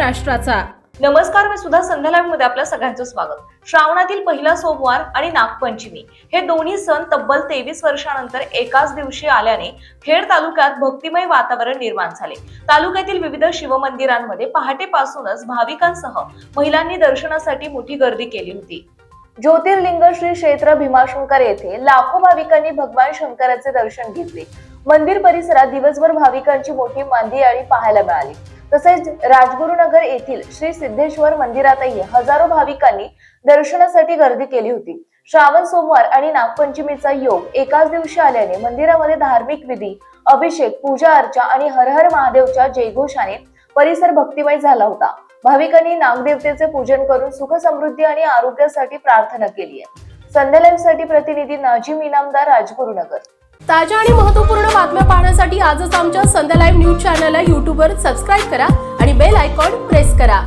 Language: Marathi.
महाराष्ट्राचा। नमस्कार, मी सुद्धा संध्या लाईव्ह मध्ये आपल्या सगळ्यांचं स्वागत। श्रावणातील पहिला सोमवार आणि नागपंचमी हे दोन्ही सण तब्बल 23 वर्षांनंतर एकाच दिवशी आल्याने खेड तालुक्यात भक्तिमय वातावरण निर्माण झाले। तालुक्यातील विविध शिवमंदिरांमध्ये पहाटेपासूनच भाविकांसह महिलांनी दर्शनासाठी मोठी गर्दी केली होती। ज्योतिर्लिंग श्री क्षेत्र भीमाशंकर येथे लाखो भाविकांनी भगवान शंकराचे दर्शन घेतले। मंदिर परिसरात दिवसभर भाविकांची मोठी मांदियाळी पाहायला मिळाली। तसेच राजगुरुनगर येथील श्री सिद्धेश्वर मंदिरातही हजारो भाविकांनी दर्शनासाठी गर्दी केली होती। श्रावण सोमवार आणि नागपंचमीचा योग एकाच दिवशी आल्याने मंदिरामध्ये धार्मिक विधी, अभिषेक, पूजा अर्चा आणि हर हर महादेवच्या जयघोषाने परिसर भक्तिमय झाला होता। भाविकांनी नागदेवतेचे पूजन करून सुख समृद्धी आणि आरोग्यासाठी प्रार्थना केली आहे। संध्या लाईव्ह साठी प्रतिनिधी नाजिम इनामदार, राजगुरुनगर। ताज्या आणि महत्त्वपूर्ण बातम्या पाहण्यासाठी आजच आमच्या संध्या लाईव्ह न्यूज चॅनलला YouTube वर सबस्क्राईब करा आणि बेल आयकॉन प्रेस करा।